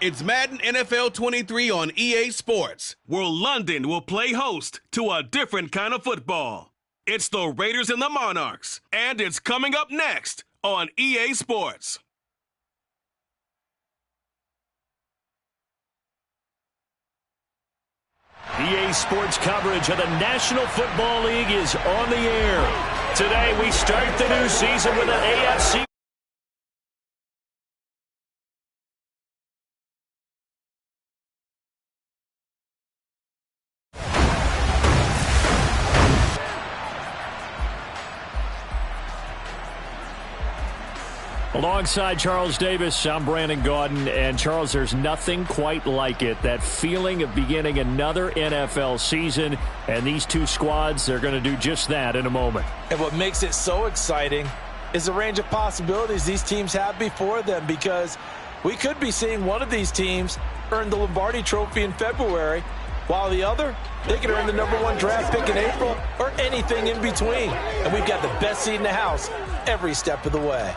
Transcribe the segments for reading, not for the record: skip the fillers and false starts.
It's Madden NFL 23 on EA Sports, where London will play host to a different kind of football. It's the Raiders and the Monarchs, and it's coming up next on EA Sports. EA Sports coverage of the National Football League is on the air. Today we start the new season with an AFC. Alongside Charles Davis, I'm Brandon Gaudin. And Charles, there's nothing quite like it. That feeling of beginning another NFL season. And these two squads, they're going to do just that in a moment. And what makes it so exciting is the range of possibilities these teams have before them, because we could be seeing one of these teams earn the Lombardi Trophy in February, while the other, they could earn the #1 draft pick in April, or anything in between. And we've got the best seat in the house every step of the way.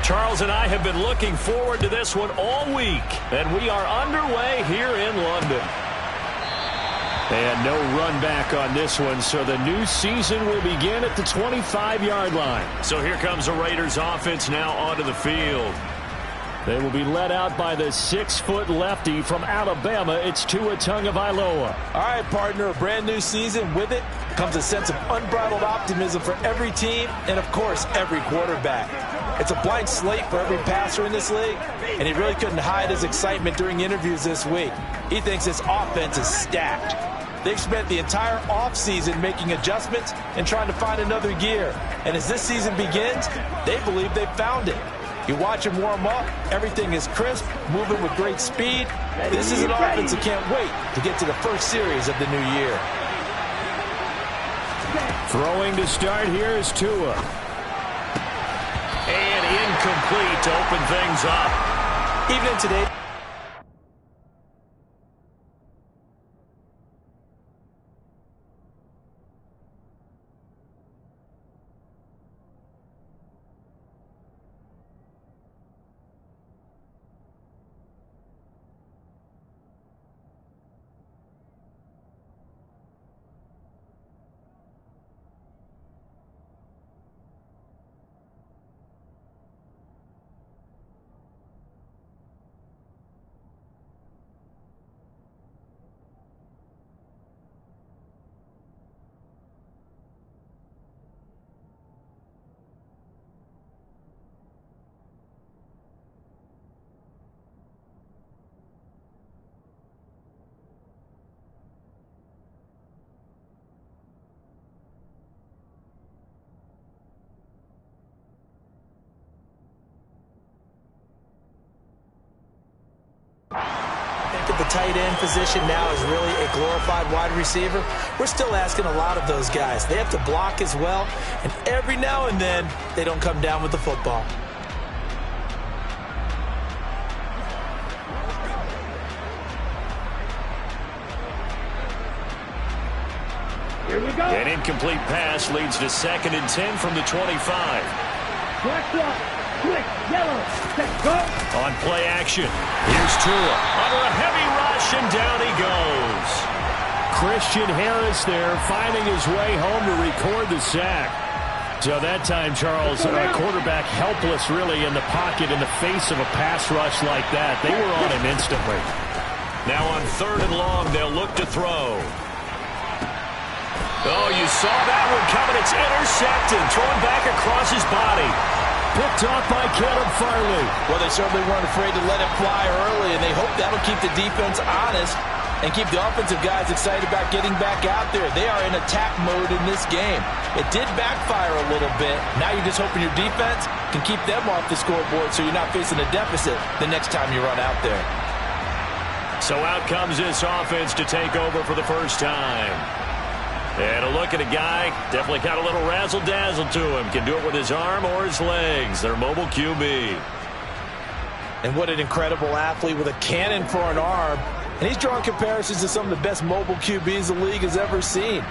Charles and I have been looking forward to this one all week, and we are underway here in London. And no run back on this one, so the new season will begin at the 25-yard line. So here comes the Raiders offense now onto the field. They will be led out by the 6-foot lefty from Alabama. It's Tua Tagovailoa. All right, partner, a brand new season. With it comes a sense of unbridled optimism for every team and, of course, every quarterback. It's a blank slate for every passer in this league, and he really couldn't hide his excitement during interviews this week. He thinks this offense is stacked. They've spent the entire offseason making adjustments and trying to find another gear. And as this season begins, they believe they've found it. You watch him warm up, everything is crisp, moving with great speed. This is an offense that can't wait to get to the first series of the new year. Throwing to start here is Tua. And incomplete to open things up. Even in today. The tight end position now is really a glorified wide receiver. We're still asking a lot of those guys. They have to block as well, and every now and then they don't come down with the football. Here we go. An incomplete pass leads to 2nd and 10 from the 25. Quick, yellow, let's go. On play action, here's Tua. Under a heavy rush, and down he goes. Christian Harris there, finding his way home to record the sack. So that time, Charles, quarterback helpless really in the pocket in the face of a pass rush like that. They were on him instantly. Now on 3rd and long, they'll look to throw. Oh, you saw that one coming. It's intercepted, thrown back across his body. Picked off by Caleb Farley. Well, they certainly weren't afraid to let it fly early, and they hope that'll keep the defense honest. and keep the offensive guys excited about getting back out there. They are in attack mode in this game. It did backfire a little bit. Now you're just hoping your defense can keep them off the scoreboard so you're not facing a deficit the next time you run out there. So out comes this offense to take over for the first time. And a look at a guy, definitely got a little razzle-dazzle to him. Can do it with his arm or his legs. Their mobile QB. And what an incredible athlete with a cannon for an arm. And he's drawing comparisons to some of the best mobile QBs the league has ever seen.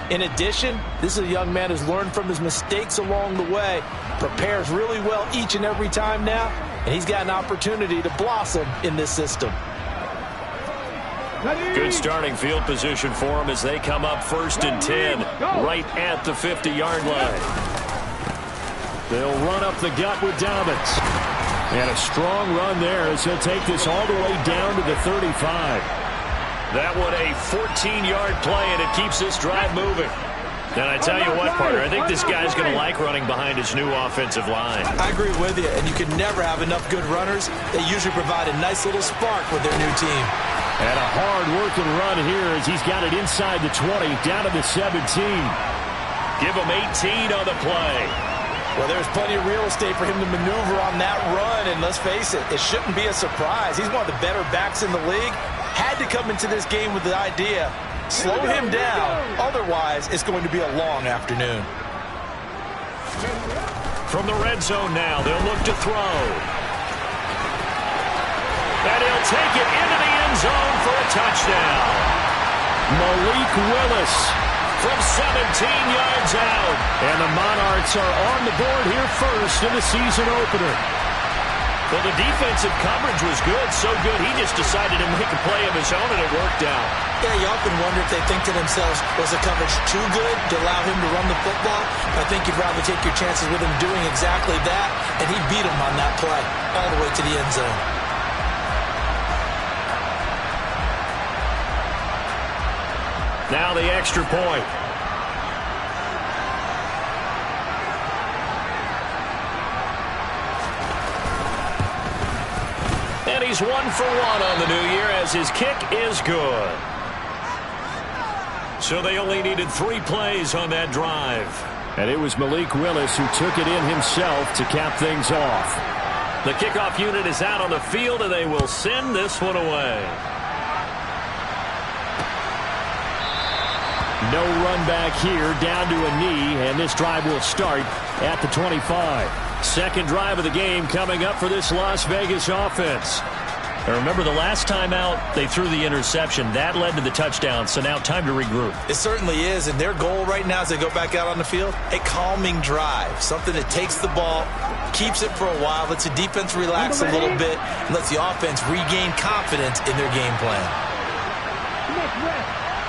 In addition, this is a young man who's learned from his mistakes along the way, prepares really well each and every time now, and he's got an opportunity to blossom in this system. Good starting field position for him as they come up 1st and 10, right at the 50-yard line. They'll run up the gut with Dobbins. And a strong run there as he'll take this all the way down to the 35. That one a 14-yard play, and it keeps this drive moving. And I tell you what, partner, I think this guy's going to like running behind his new offensive line. I agree with you, and you can never have enough good runners. They usually provide a nice little spark with their new team. And a hard-working run here as he's got it inside the 20, down to the 17. Give him 18 on the play. Well, there's plenty of real estate for him to maneuver on that run, and let's face it, it shouldn't be a surprise. He's one of the better backs in the league. Had to come into this game with the idea, slow him down, otherwise it's going to be a long afternoon. From the red zone now, they'll look to throw. And he'll take it into the end zone for a touchdown. Malik Willis from 17 yards out. And the Monarchs are on the board here first in the season opener. Well, the defensive coverage was good, so good he just decided to make a play of his own, and it worked out. Yeah, you often wonder if they think to themselves, was the coverage too good to allow him to run the football? I think you'd rather take your chances with him doing exactly that, and he beat him on that play all the way to the end zone. Now the extra point. And he's 1 for 1 on the new year as his kick is good. So they only needed 3 plays on that drive. And it was Malik Willis who took it in himself to cap things off. The kickoff unit is out on the field, and they will send this one away. No run back here, down to a knee, and this drive will start at the 25. Second drive of the game coming up for this Las Vegas offense. And remember, the last time out, they threw the interception. That led to the touchdown, so now time to regroup. It certainly is, and their goal right now as they go back out on the field, a calming drive, something that takes the ball, keeps it for a while, lets the defense relax a little bit, and lets the offense regain confidence in their game plan.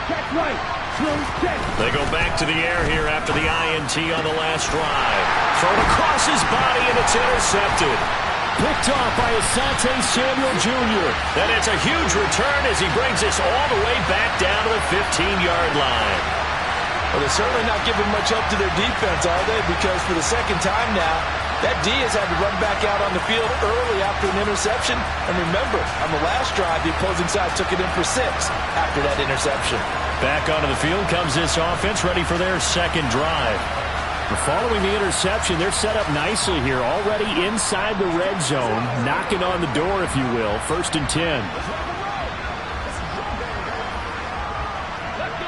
Check right. They go back to the air here after the INT on the last drive. Thrown across his body, and it's intercepted. Picked off by Asante Samuel Jr. And it's a huge return as he brings this all the way back down to the 15-yard line. Well, they're certainly not giving much help to their defense, are they? Because for the second time now, that D has had to run back out on the field early after an interception. And remember, on the last drive, the opposing side took it in for 6 after that interception. Back onto the field comes this offense, ready for their second drive. Following the interception, they're set up nicely here, already inside the red zone, knocking on the door, if you will. 1st and 10.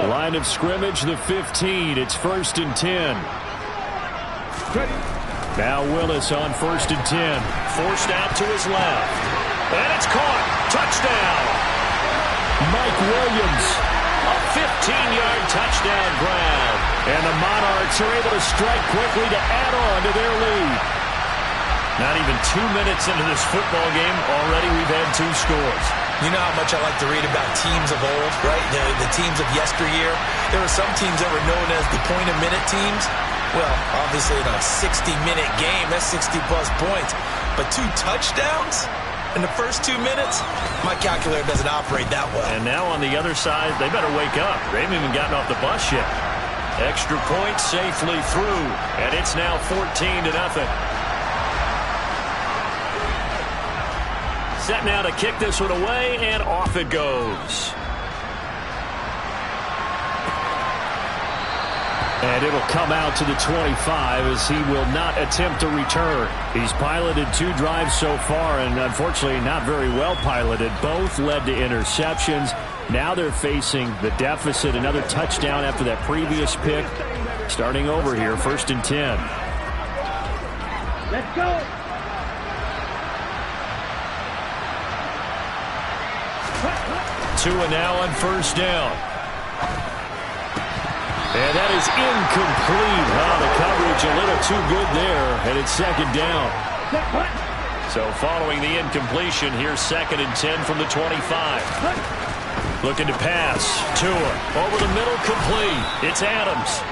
Line of scrimmage, the 15. It's 1st and 10. Now Willis on 1st and 10. Forced out to his left. And it's caught. Touchdown. Mike Williams. A 15-yard touchdown grab. And the Monarchs are able to strike quickly to add on to their lead. Not even 2 minutes into this football game, already we've had 2 scores. You know how much I like to read about teams of old, right? The teams of yesteryear. There were some teams that were known as the point-a-minute teams. Well, obviously in a 60-minute game, that's 60-plus points. But 2 touchdowns in the first 2 minutes? My calculator doesn't operate that well. And now on the other side, they better wake up. They haven't even gotten off the bus yet. Extra point safely through, and it's now 14-0. Set now to kick this one away, and off it goes. And it'll come out to the 25 as he will not attempt a return. He's piloted 2 drives so far, and unfortunately not very well piloted. Both led to interceptions. Now they're facing the deficit. Another touchdown after that previous pick. Starting over here, 1st and 10. Let's go. Tua now on 1st down. And that is incomplete. The coverage a little too good there, and it's 2nd down. So following the incompletion, here's 2nd and 10 from the 25. Looking to pass. Tua over the middle, complete. It's Adams.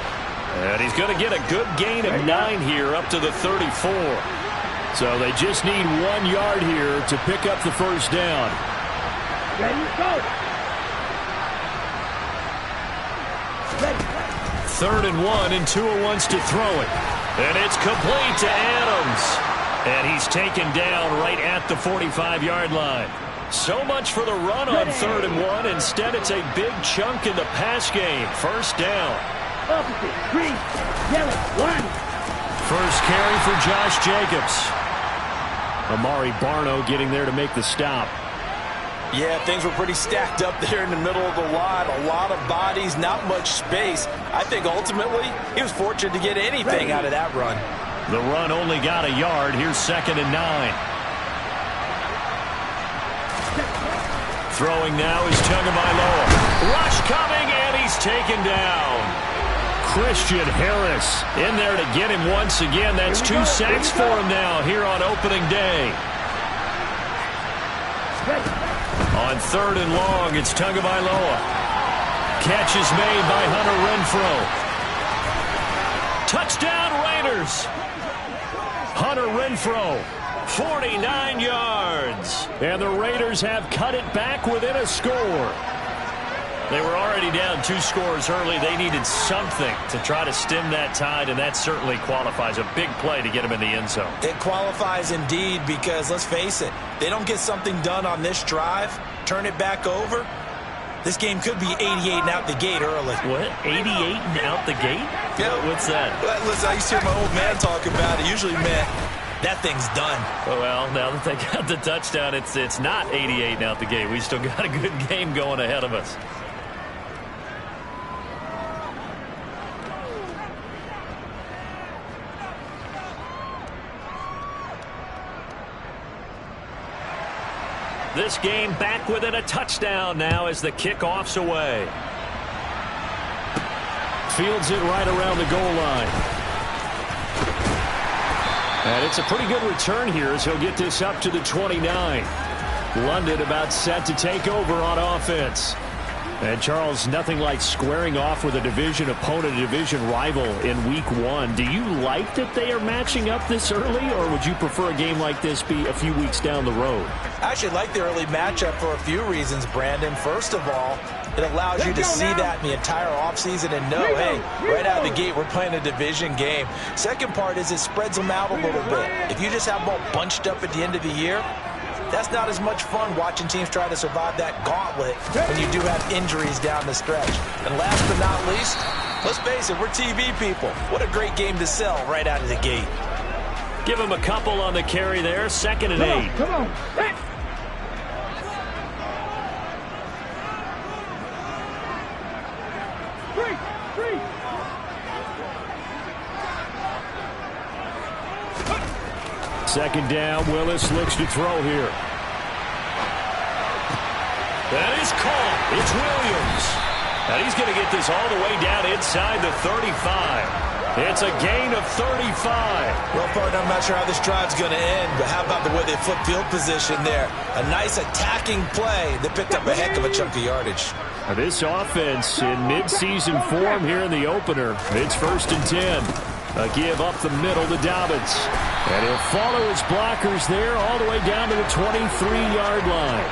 And he's going to get a good gain of 9 here up to the 34. So they just need 1 yard here to pick up the 1st down. Ready, go. 3rd and 1, and Tua wants to throw it. And it's complete to Adams. And he's taken down right at the 45-yard line. So much for the run on 3rd and 1. Instead, it's a big chunk in the pass game. 1st down. Opposite, green, yellow, 1. First carry for Josh Jacobs. Amari Barno getting there to make the stop. Yeah, things were pretty stacked up there in the middle of the line. A lot of bodies, not much space. I think ultimately he was fortunate to get anything out of that run. The run only got a yard. Here's 2nd and 9. Throwing now is Tagovailoa. Rush coming, and he's taken down. Christian Harris in there to get him once again. That's 2 sacks for him now here on opening day. On 3rd and long, it's Tagovailoa. Catch is made by Hunter Renfrow. Touchdown Raiders. Hunter Renfrow, 49 yards. And the Raiders have cut it back within a score. They were already down 2 scores early. They needed something to try to stem that tide, and that certainly qualifies. A big play to get them in the end zone. It qualifies indeed because, let's face it, they don't get something done on this drive, turn it back over, this game could be 88 and out the gate early. What? 88 and out the gate? Yeah. What's that? Listen, I used to hear my old man talk about it. Usually meant that thing's done. Well, now that they got the touchdown, it's not 88 and out the gate. We still got a good game going ahead of us. This game back within a touchdown now as the kickoff's away. Fields it right around the goal line. And it's a pretty good return here as he'll get this up to the 29. London about set to take over on offense. And Charles, nothing like squaring off with a division opponent, a division rival in week 1. Do you like that they are matching up this early, or would you prefer a game like this be a few weeks down the road? I actually like the early matchup for a few reasons, Brandon. First of all, it allows you to see that in the entire offseason and know, hey, right out of the gate, we're playing a division game. Second part is it spreads them out a little bit. If you just have them all bunched up at the end of the year, that's not as much fun watching teams try to survive that gauntlet when you do have injuries down the stretch. And last but not least, let's face it, we're TV people. What a great game to sell right out of the gate. Give him a couple on the carry there. 2nd and 8. Come on. Free. Second down, Willis looks to throw here. That is caught. It's Williams. And he's going to get this all the way down inside the 35. It's a gain of 35. Well, partner, I'm not sure how this drive's going to end, but how about the way they flip field position there? A nice attacking play that picked up a heck of a chunk of yardage. This offense in midseason form here in the opener. It's 1st and 10. A give up the middle to Dobbins. And he'll follow his blockers there all the way down to the 23-yard line.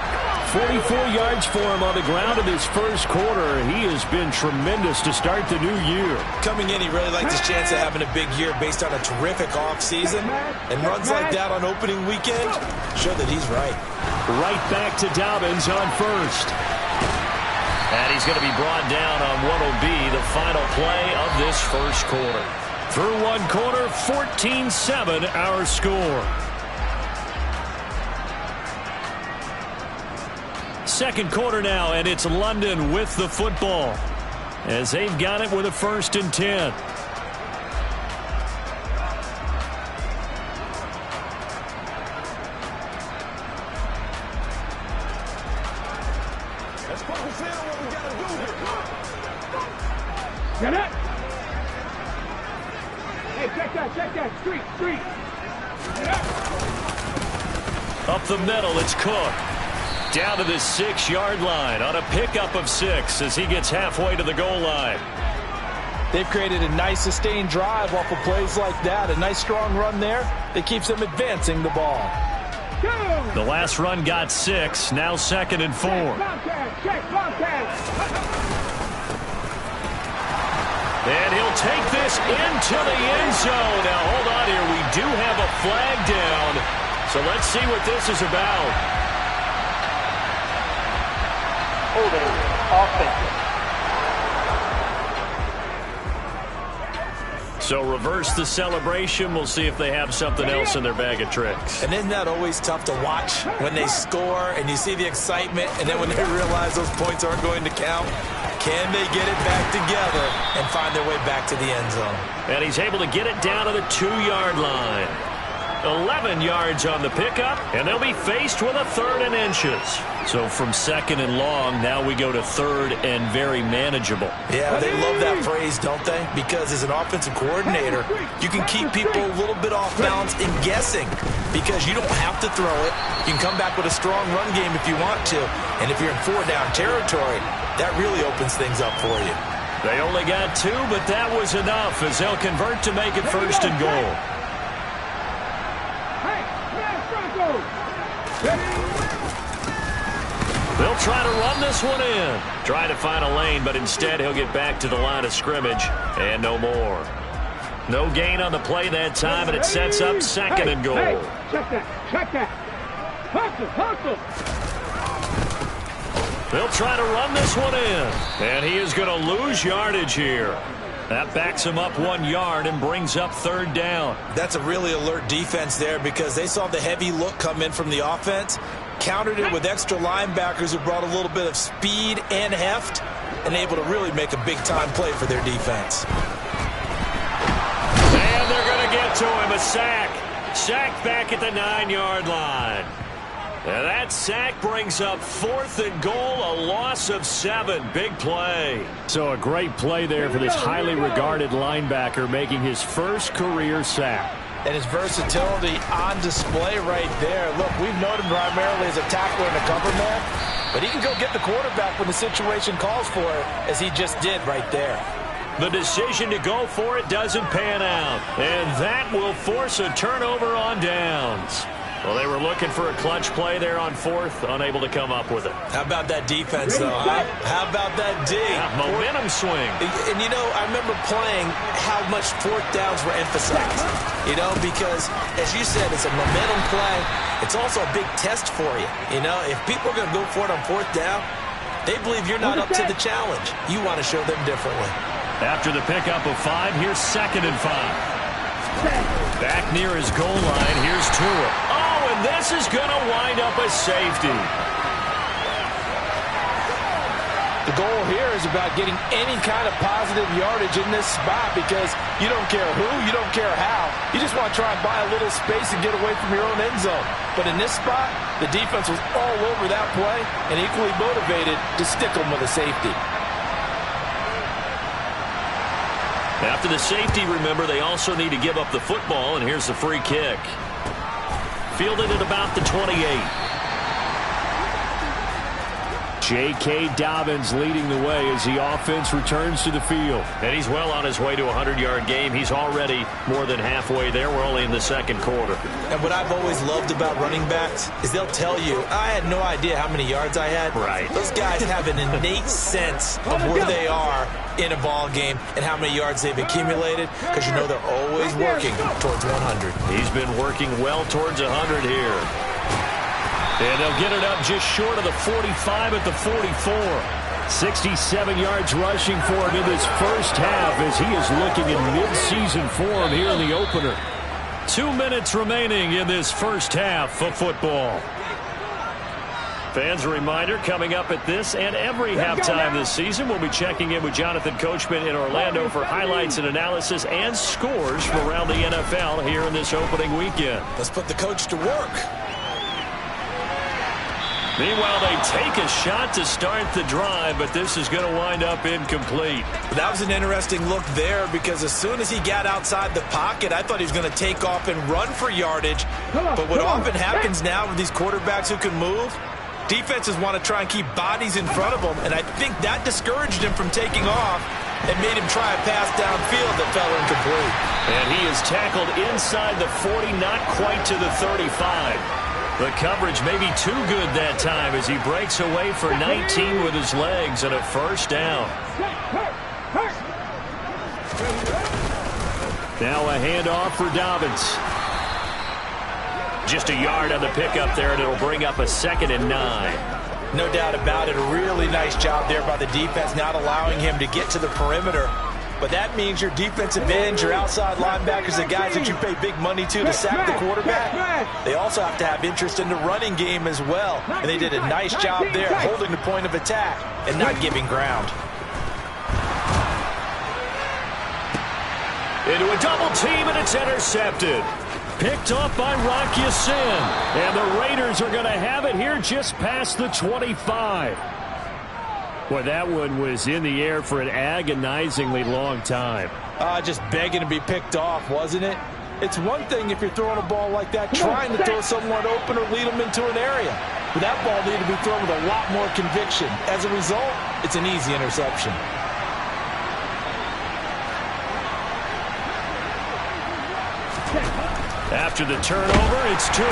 44 yards for him on the ground in this first quarter. He has been tremendous to start the new year. Coming in, he really likes his chance of having a big year based on a terrific offseason. And runs like that on opening weekend show that he's right. Right back to Dobbins on 1st. And he's going to be brought down on what will be the final play of this first quarter. Through one quarter, 14-7 our score. Second quarter now, and it's London with the football as they've got it with a 1st and 10. Let's focus in on what we got to do here. Get it. Hey, check that. Street. Get Up the middle, it's Cook. Down to the 6-yard line on a pickup of 6 as he gets halfway to the goal line. They've created a nice sustained drive off of plays like that. A nice strong run there that keeps them advancing the ball. The last run got 6, now 2nd and 4. Check, Bobcat. And he'll take this into the end zone. Now, hold on here. We do have a flag down. So let's see what this is about. So reverse the celebration. We'll see if they have something else in their bag of tricks. And isn't that always tough to watch when they score and you see the excitement, and then when they realize those points aren't going to count? Can they get it back together and find their way back to the end zone? And he's able to get it down to the 2-yard line. 11 yards on the pickup, and they'll be faced with a 3rd and inches. So from 2nd and long, now we go to 3rd and very manageable. Yeah, they love that phrase, don't they? Because as an offensive coordinator, you can keep people a little bit off balance and guessing because you don't have to throw it. You can come back with a strong run game if you want to. And if you're in 4-down territory, that really opens things up for you. They only got 2, but that was enough as they'll convert to make it 1st and goal. They'll try to run this one in. Try to find a lane, but instead he'll get back to the line of scrimmage and no more. No gain on the play that time, and it sets up 2nd and goal. Hey, check that. Hustle. They'll try to run this one in, and he is going to lose yardage here. That backs him up 1 yard and brings up 3rd down. That's a really alert defense there because they saw the heavy look come in from the offense, countered it with extra linebackers who brought a little bit of speed and heft, and able to really make a big-time play for their defense. And they're going to get to him, a sack. Sacked back at the 9-yard line. And that sack brings up 4th and goal, a loss of 7. Big play. So a great play there for this highly regarded linebacker making his first career sack. And his versatility on display right there. Look, we've known him primarily as a tackler and a cover man, but he can go get the quarterback when the situation calls for it, as he just did right there. The decision to go for it doesn't pan out, and that will force a turnover on downs. Well, they were looking for a clutch play there on 4th, unable to come up with it. How about that defense, though? How about that D? Momentum swing. And, you know, I remember playing how much 4th downs were emphasized, you know, because, as you said, it's a momentum play. It's also a big test for you. You know, if people are going to go for it on 4th down, they believe you're not up to the challenge. You want to show them differently. After the pickup of 5, here's 2nd and 5. Back near his goal line, here's Tua. Oh, and this is going to wind up a safety. The goal here is about getting any kind of positive yardage in this spot because you don't care who, you don't care how. You just want to try and buy a little space and get away from your own end zone. But in this spot, the defense was all over that play and equally motivated to stick them with a safety. After the safety, remember, they also need to give up the football, and here's the free kick. Fielded at about the 28. J.K. Dobbins leading the way as the offense returns to the field. And he's well on his way to a 100-yard game. He's already more than halfway there. We're only in the 2nd quarter. And what I've always loved about running backs is they'll tell you, I had no idea how many yards I had. Right. Those guys have an innate sense of where they are in a ball game and how many yards they've accumulated because you know they're always working towards 100. He's been working well towards 100 here. And they'll get it up just short of the 45 at the 44. 67 yards rushing for him in this first half as he is looking in mid-season form here in the opener. 2 minutes remaining in this first half of football. Fans, a reminder, coming up at this and every halftime this season, we'll be checking in with Jonathan Coachman in Orlando for highlights and analysis and scores from around the NFL here in this opening weekend. Let's put the coach to work. Meanwhile, they take a shot to start the drive, but this is going to wind up incomplete. That was an interesting look there because as soon as he got outside the pocket, I thought he was going to take off and run for yardage. But what often happens now with these quarterbacks who can move, defenses want to try and keep bodies in front of them, and I think that discouraged him from taking off and made him try a pass downfield that fell incomplete. And he is tackled inside the 40, not quite to the 35. The coverage may be too good that time as he breaks away for 19 with his legs and a first down. Now a handoff for Dobbins. Just a yard on the pickup there, and it'll bring up a 2nd and 9. No doubt about it. A really nice job there by the defense, not allowing him to get to the perimeter. But that means your defensive ends, your outside linebackers, the guys that you pay big money to sack the quarterback, they also have to have interest in the running game as well. And they did a nice job there holding the point of attack and not giving ground. Into a double team, and it's intercepted. Picked off by Rock Ya-Sin. And the Raiders are going to have it here just past the 25. Boy, that one was in the air for an agonizingly long time. Just begging to be picked off, wasn't it? It's one thing if you're throwing a ball like that, trying to throw someone open or lead them into an area. But that ball needed to be thrown with a lot more conviction. As a result, it's an easy interception. After the turnover, it's Tua.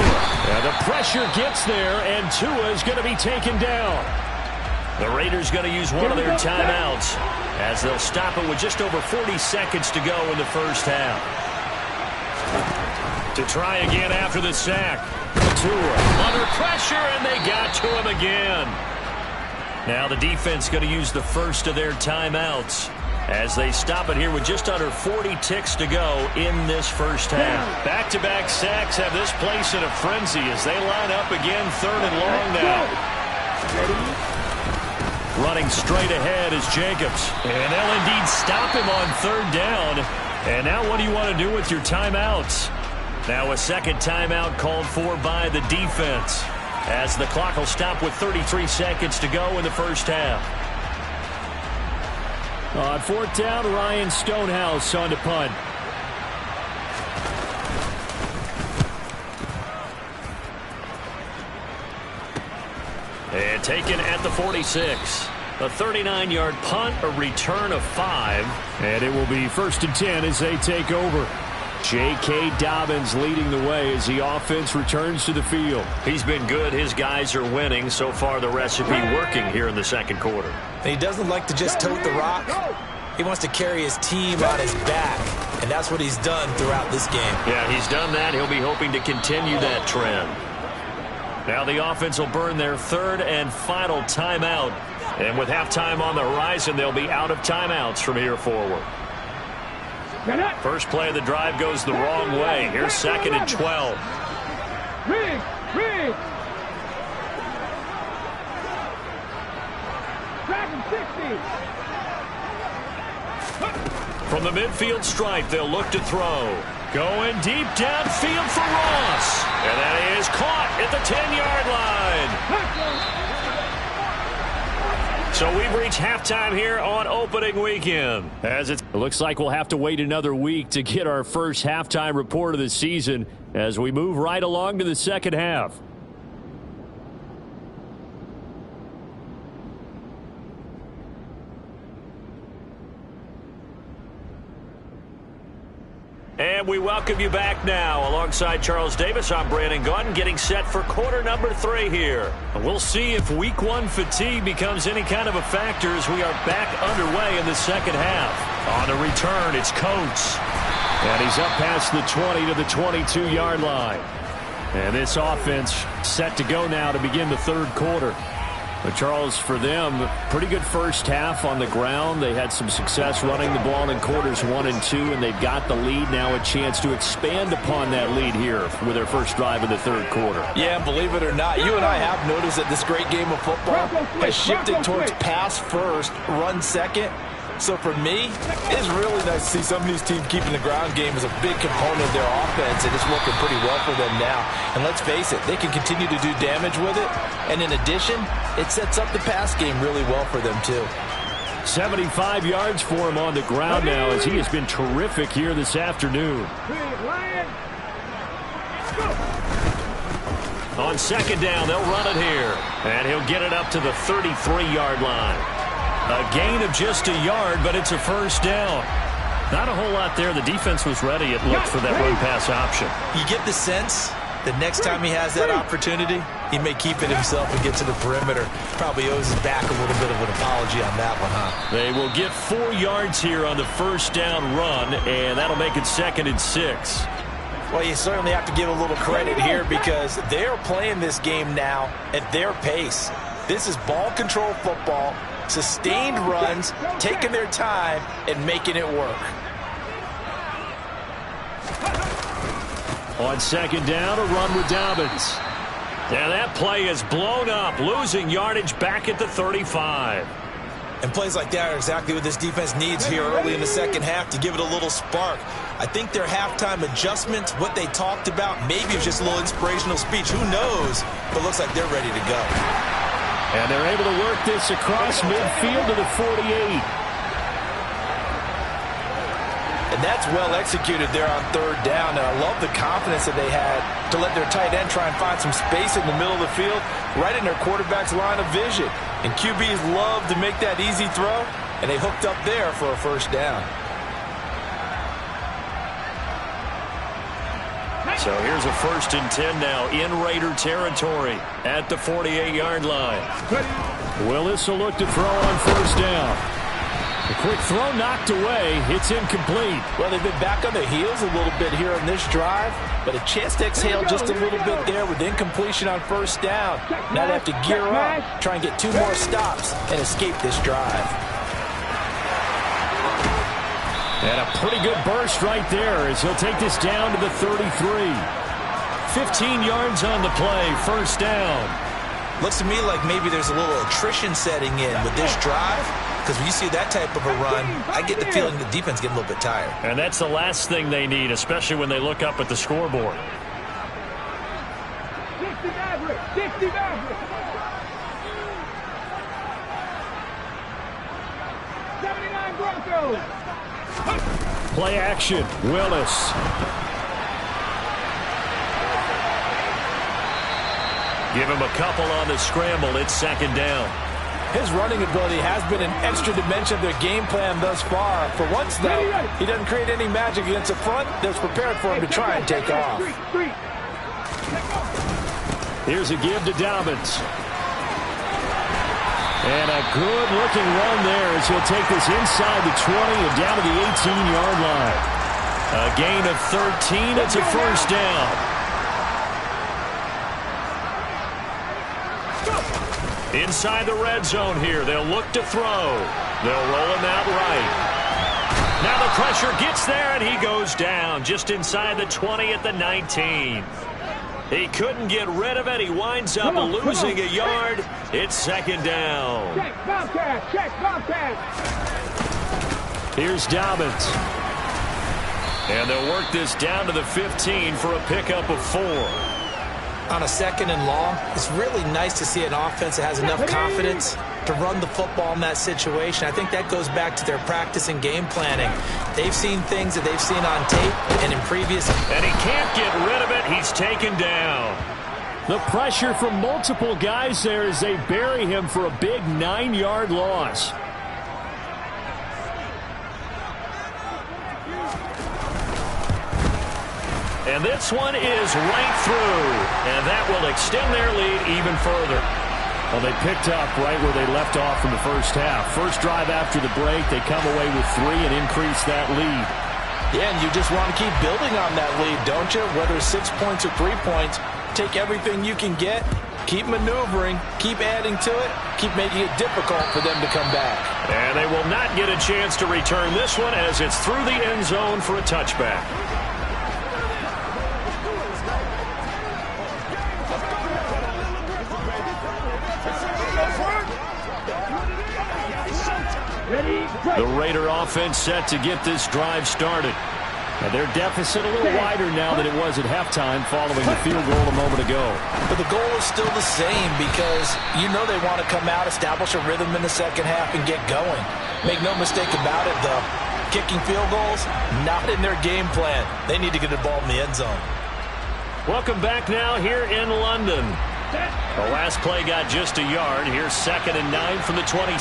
And the pressure gets there, and Tua is going to be taken down. The Raiders going to use one of their timeouts as they'll stop it with just over 40 seconds to go in the first half. To try again after the sack. Tua under pressure, and they got to him again. Now the defense going to use the first of their timeouts as they stop it here with just under 40 ticks to go in this first half. Back-to-back sacks have this place in a frenzy as they line up again 3rd and long now. Running straight ahead is Jacobs. And they'll indeed stop him on 3rd down. And now what do you want to do with your timeouts? Now a second timeout called for by the defense as the clock will stop with 33 seconds to go in the first half. On 4th down, Ryan Stonehouse on to punt. And taken at the 46. A 39-yard punt, a return of 5. And it will be 1st and 10 as they take over. J.K. Dobbins leading the way as the offense returns to the field. He's been good. His guys are winning. So far, the recipe working here in the second quarter. And he doesn't like to just tote the rock. He wants to carry his team on his back. And that's what he's done throughout this game. Yeah, he's done that. He'll be hoping to continue that trend. Now the offense will burn their 3rd and final timeout. And with halftime on the horizon, they'll be out of timeouts from here forward. First play of the drive goes the wrong way. Here's 2nd and 12. From the midfield stripe, they'll look to throw. Going deep downfield for Ross. And that is caught at the 10-yard line. So we've reached halftime here on opening weekend. As it looks like we'll have to wait another week to get our first halftime report of the season as we move right along to the second half. And we welcome you back now. Alongside Charles Davis, I'm Brandon Gunn, getting set for quarter number 3 here. We'll see if week 1 fatigue becomes any kind of a factor as we are back underway in the second half. On the return, it's Coates. And he's up past the 20 to the 22-yard line. And this offense set to go now to begin the third quarter. But Charles, for them, pretty good first half on the ground. They had some success running the ball in quarters 1 and 2, and they've got the lead now, a chance to expand upon that lead here with their first drive in the third quarter. Yeah, and believe it or not, you and I have noticed that this great game of football has shifted towards pass first, run second. So for me, it's really nice to see some of these teams keeping the ground game as a big component of their offense, and it's working pretty well for them now. And let's face it, they can continue to do damage with it. And in addition, it sets up the pass game really well for them too. 75 yards for him on the ground now, as he has been terrific here this afternoon. On second down, they'll run it here. And he'll get it up to the 33-yard line. A gain of just a yard, but it's a first down. Not a whole lot there. The defense was ready, it looked, for that run-pass option. You get the sense that next time he has that opportunity, he may keep it himself and get to the perimeter. Probably owes his back a little bit of an apology on that one, huh? They will get 4 yards here on the first down run, and that'll make it 2nd and 6. Well, you certainly have to give a little credit here because they're playing this game now at their pace. This is ball control football. Sustained runs, taking their time, and making it work. On second down, a run with Dobbins. Now that play is blown up, losing yardage back at the 35. And plays like that are exactly what this defense needs here early in the second half to give it a little spark. I think their halftime adjustment, what they talked about, maybe it's just a little inspirational speech. Who knows? But it looks like they're ready to go. And they're able to work this across midfield to the 48. And that's well executed there on third down. And I love the confidence that they had to let their tight end try and find some space in the middle of the field, right in their quarterback's line of vision. And QBs love to make that easy throw, and they hooked up there for a first down. So here's a 1st and 10 now in Raider territory at the 48-yard line. Willis will look to throw on first down. A quick throw knocked away. It's incomplete. Well, they've been back on their heels a little bit here on this drive, but a chance to exhale just a little bit there with incompletion on first down. Now they have to gear up, try and get 2 more stops, and escape this drive. And a pretty good burst right there as he'll take this down to the 33. 15 yards on the play, first down. Looks to me like maybe there's a little attrition setting in with this drive, because when you see that type of a run, I get the feeling the defense getting a little bit tired. And that's the last thing they need, especially when they look up at the scoreboard. 60 Maverick! 60 Maverick! 79 Broncos! Play action, Willis. Give him a couple on the scramble. It's second down. His running ability has been an extra dimension of their game plan thus far. For once, though, he doesn't create any magic against the front that's prepared for him to try and take off. Here's a give to Dobbins. And a good-looking run there as he'll take this inside the 20 and down to the 18-yard line. A gain of 13. It's a first down. Inside the red zone here. They'll look to throw. They'll roll him out right. Now the pressure gets there, and he goes down just inside the 20 at the 19. He couldn't get rid of it. He winds up losing a yard. It's second down. Check, Bobcat! Check, Bobcat! Here's Dobbins. And they'll work this down to the 15 for a pickup of 4. On a second and long, it's really nice to see an offense that has enough confidence to run the football in that situation. I think that goes back to their practice and game planning. They've seen things that they've seen on tape and in previous. And he can't get rid of it. He's taken down. The pressure from multiple guys there as they bury him for a big 9-yard loss. And this one is right through. And that will extend their lead even further. Well, they picked up right where they left off in the first half. First drive after the break, they come away with 3 and increase that lead. Yeah, and you just want to keep building on that lead, don't you? Whether 6 points or 3 points, take everything you can get Keep maneuvering, keep adding to it, keep making it difficult for them to come back. And they will not get a chance to return this one as it's through the end zone for a touchback. The Raider offense set to get this drive started. And their deficit a little wider now than it was at halftime following the field goal a moment ago. But the goal is still the same because you know they want to come out, establish a rhythm in the second half, and get going. Make no mistake about it, though. Kicking field goals, not in their game plan. They need to get the ball in the end zone. Welcome back now here in London. The last play got just a yard. Here's 2nd and 9 from the 26.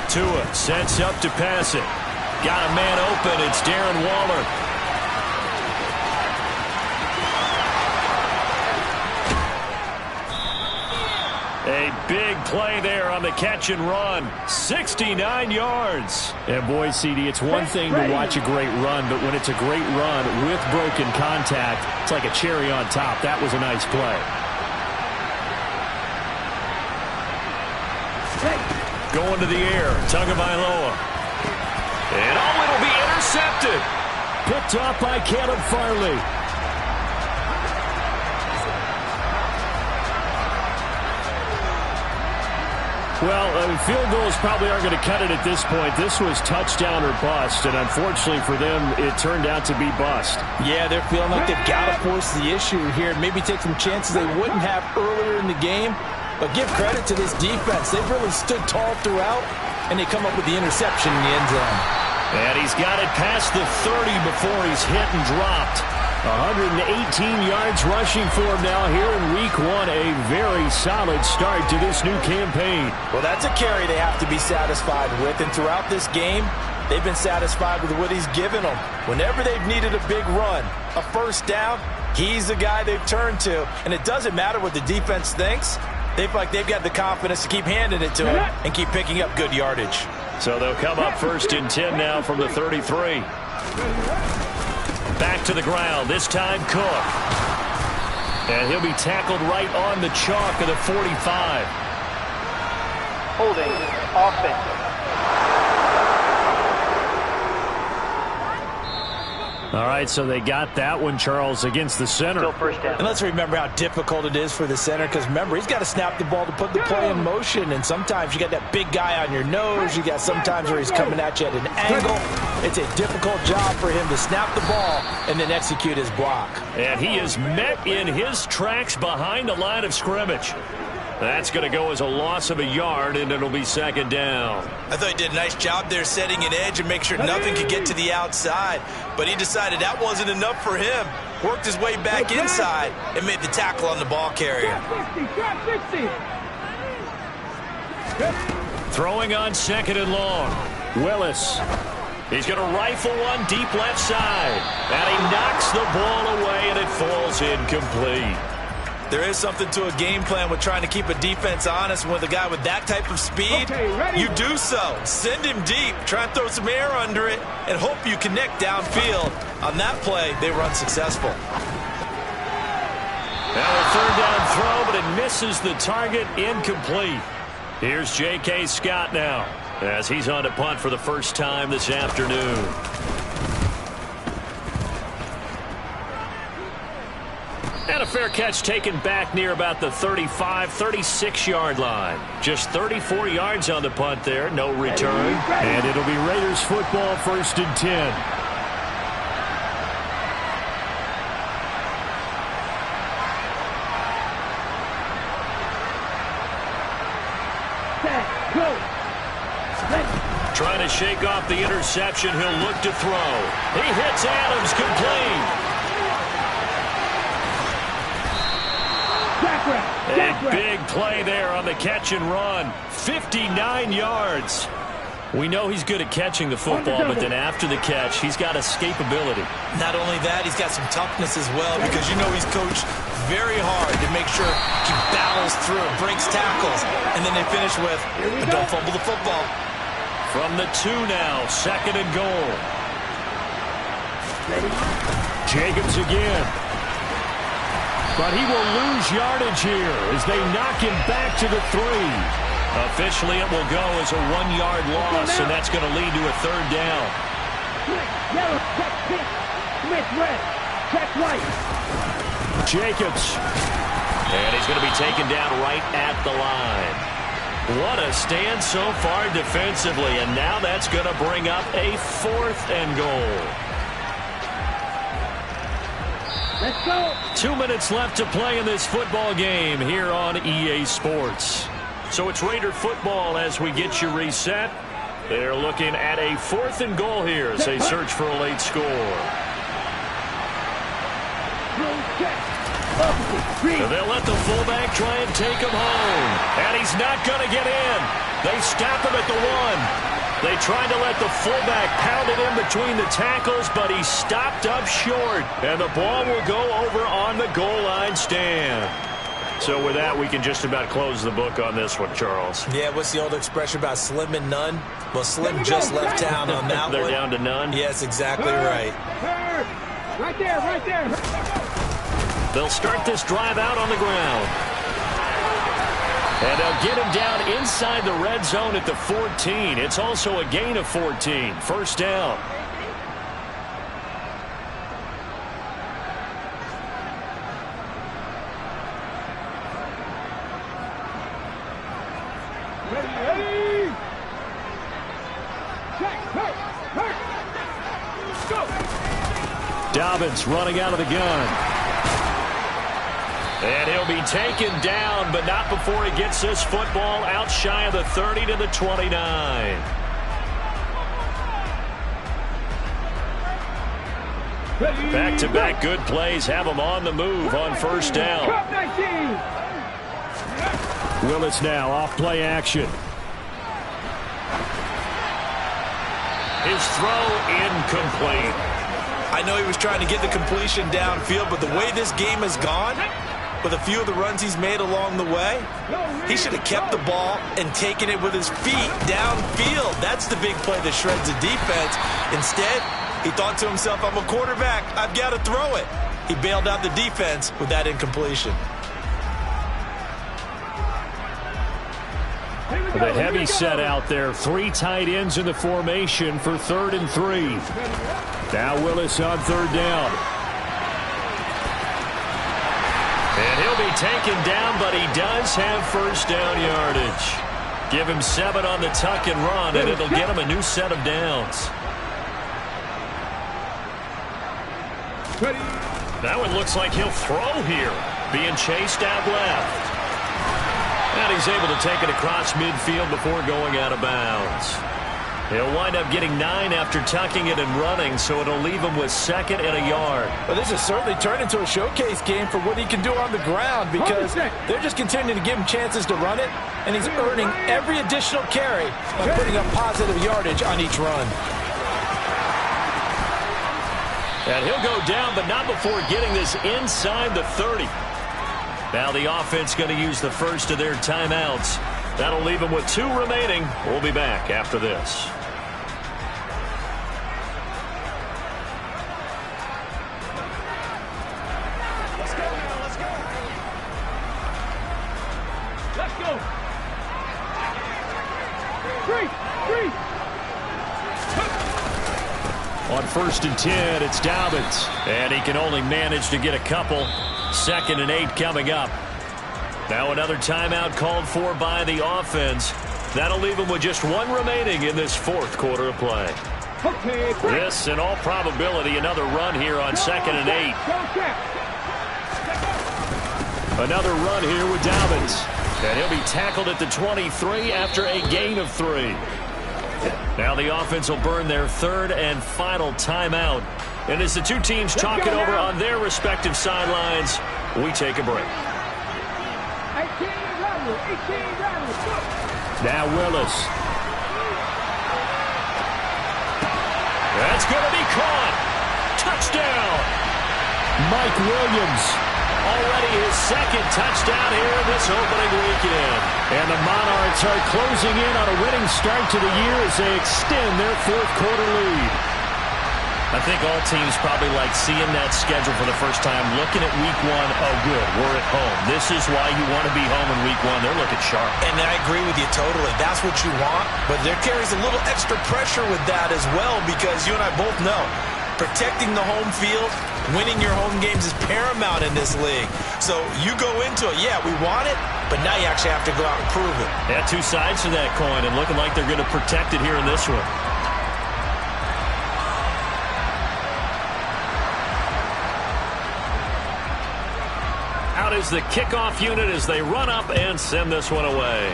Tua sets up to pass it. Got a man open. It's Darren Waller. A big play there on the catch and run. 69 yards. And boy, CD, it's one thing to watch a great run, but when it's a great run with broken contact, it's like a cherry on top. That was a nice play. Going to the air, Tagovailoa. And it'll be intercepted. Picked off by Caleb Farley. Well, field goals probably aren't going to cut it at this point. This was touchdown or bust, and unfortunately for them, it turned out to be bust. Yeah, they're feeling like they've got to force the issue here, maybe take some chances they wouldn't have earlier in the game. But give credit to this defense. They've really stood tall throughout, and they come up with the interception in the end zone. And he's got it past the 30 before he's hit and dropped. 118 yards rushing for him now here in Week 1. A very solid start to this new campaign. Well, that's a carry they have to be satisfied with. And throughout this game, they've been satisfied with what he's given them. Whenever they've needed a big run, a first down, he's the guy they've turned to. And it doesn't matter what the defense thinks. They feel like they've got the confidence to keep handing it to him and keep picking up good yardage. So they'll come up 1st and 10 now from the 33. Back to the ground, this time Cook. And he'll be tackled right on the chalk of the 45. Holding offense. All right, so they got that one, Charles, against the center. Still first down. And let's remember how difficult it is for the center because, remember, he's got to snap the ball to put the play in motion. And sometimes you got that big guy on your nose. You got sometimes where he's coming at you at an angle. It's a difficult job for him to snap the ball and then execute his block. And he is met in his tracks behind the line of scrimmage. That's going to go as a loss of a yard, and it'll be 2nd down. I thought he did a nice job there setting an edge and make sure nothing could get to the outside. But he decided that wasn't enough for him. Worked his way back inside and made the tackle on the ball carrier. Throwing on 2nd and long. Willis. He's going to rifle one deep left side. And he knocks the ball away, and it falls incomplete. There is something to a game plan with trying to keep a defense honest. With a guy with that type of speed, you do so. Send him deep, try and throw some air under it, and hope you connect downfield. On that play, they were unsuccessful. Now a 3rd down throw, but it misses the target, incomplete. Here's J.K. Scott now, as he's on to punt for the first time this afternoon. And a fair catch taken back near about the 35, 36-yard line. Just 34 yards on the punt there, no return. And it'll be Raiders football, 1st and 10. Trying to shake off the interception, he'll look to throw. He hits Adams, complete. A big play there on the catch and run. 59 yards. We know he's good at catching the football, but then after the catch, he's got escapability. Not only that, he's got some toughness as well because you know he's coached very hard to make sure he battles through, breaks tackles, and then they finish with, but don't fumble the football. From the 2 now, 2nd and goal. Jacobs again. But he will lose yardage here as they knock him back to the 3. Officially, it will go as a 1-yard loss, and that's going to lead to a 3rd down. Yellow, check pink. Smith, red. Check white. Jacobs. And he's going to be taken down right at the line. What a stand so far defensively, and now that's going to bring up a 4th and goal. Let's go. 2 minutes left to play in this football game here on EA Sports. So it's Raider football as we get you reset. They're looking at a 4th and goal here as they search for a late score. They'll let the fullback try and take him home. And he's not going to get in. They stop him at the 1. They tried to let the fullback pound it in between the tackles, but he stopped up short. And the ball will go over on the goal line stand. So with that, we can just about close the book on this one, Charles. Yeah, what's the old expression about slim and none? Well, Slim just left town on that They're one. down to none? Yes, exactly right. Right there, right there. They'll start this drive out on the ground. And they'll get him down inside the red zone at the 14. It's also a gain of 14. 1st down. Ready. Check, hurt. Go. Dobbins running out of the gun. And he'll be taken down, but not before he gets this football out shy of the 30 to the 29. Back-to-back good plays have him on the move on 1st down. Willis now off play action. His throw incomplete. I know he was trying to get the completion downfield, but the way this game has gone, with a few of the runs he's made along the way, he should have kept the ball and taken it with his feet downfield. That's the big play that shreds the defense. Instead, he thought to himself, I'm a quarterback. I've got to throw it. He bailed out the defense with that incompletion. The heavy set out there. 3 tight ends in the formation for 3rd and 3. Now Willis on 3rd down. And he'll be taken down, but he does have 1st down yardage. Give him 7 on the tuck and run, and it'll get him a new set of downs. That one looks like he'll throw here. Being chased out left. And he's able to take it across midfield before going out of bounds. He'll wind up getting 9 after tucking it and running, so it'll leave him with 2nd and a yard. Well, this has certainly turned into a showcase game for what he can do on the ground, because they're just continuing to give him chances to run it, and he's earning every additional carry by putting up positive yardage on each run. And he'll go down, but not before getting this inside the 30. Now the offense going to use the first of their timeouts. That'll leave them with 2 remaining. We'll be back after this. Let's go. 3. On 1st and 10, it's Dobbins. And he can only manage to get a couple. 2nd and 8 coming up. Now another timeout called for by the offense. That'll leave him with just 1 remaining in this 4th quarter of play. This, in all probability, another run here on 2nd and 8. Another run here with Dobbins. And he'll be tackled at the 23 after a gain of 3. Now the offense will burn their 3rd and final timeout. And as the 2 teams talk it over on their respective sidelines, we take a break. Now Willis. That's going to be caught. Touchdown. Mike Williams. Already his 2nd touchdown here in this opening weekend. And the Monarchs are closing in on a winning start to the year as they extend their 4th quarter lead. I think all teams probably like seeing that schedule for the first time, looking at week one. Oh, good, we're at home. This is why you want to be home in week one. They're looking sharp. And I agree with you totally. That's what you want, but there carries a little extra pressure with that as well, because you and I both know protecting the home field, winning your home games is paramount in this league. So you go into it, yeah, we want it, but now you actually have to go out and prove it. Yeah, two sides to that coin, and looking like they're going to protect it here in this one. Out is the kickoff unit as they run up and send this one away.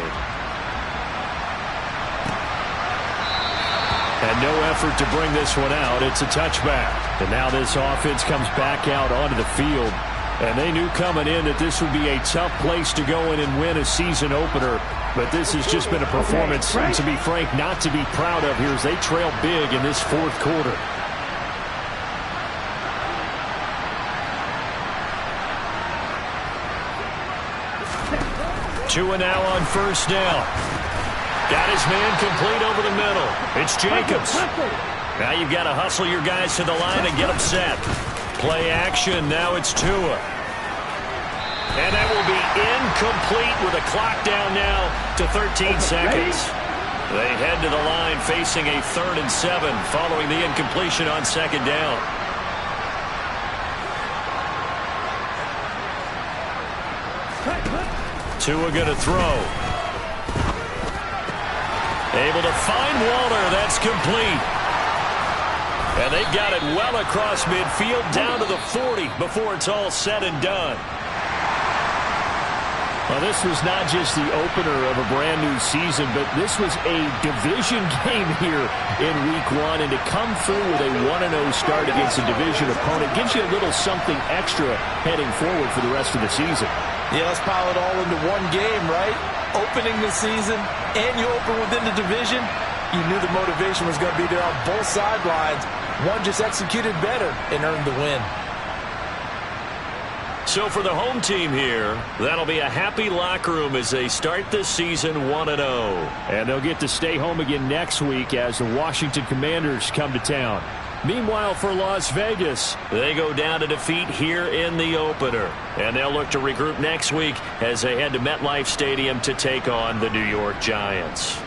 And no effort to bring this one out. It's a touchback. And now this offense comes back out onto the field. And they knew coming in that this would be a tough place to go in and win a season opener. But this has just been a performance, to be frank, not to be proud of here as they trail big in this fourth quarter. Tua now on first down. Got his man complete over the middle. It's Jacobs. Now you've got to hustle your guys to the line and get them set. Play action. Now it's Tua. And that will be incomplete with a clock down now to 13 seconds. They head to the line facing a 3rd and 7 following the incompletion on second down. Tua going to throw. Able to find Waller. That's complete. And they've got it well across midfield down to the 40 before it's all said and done. Well, this was not just the opener of a brand new season, but this was a division game here in week one. And to come through with a 1-0 start against a division opponent gives you a little something extra heading forward for the rest of the season. Yeah, let's pile it all into one game, right? Opening the season, and you open within the division. You knew the motivation was going to be there on both sidelines. One just executed better and earned the win. So for the home team here, that'll be a happy locker room as they start this season 1-0. And they'll get to stay home again next week as the Washington Commanders come to town. Meanwhile, for Las Vegas, they go down to defeat here in the opener. And they'll look to regroup next week as they head to MetLife Stadium to take on the New York Giants.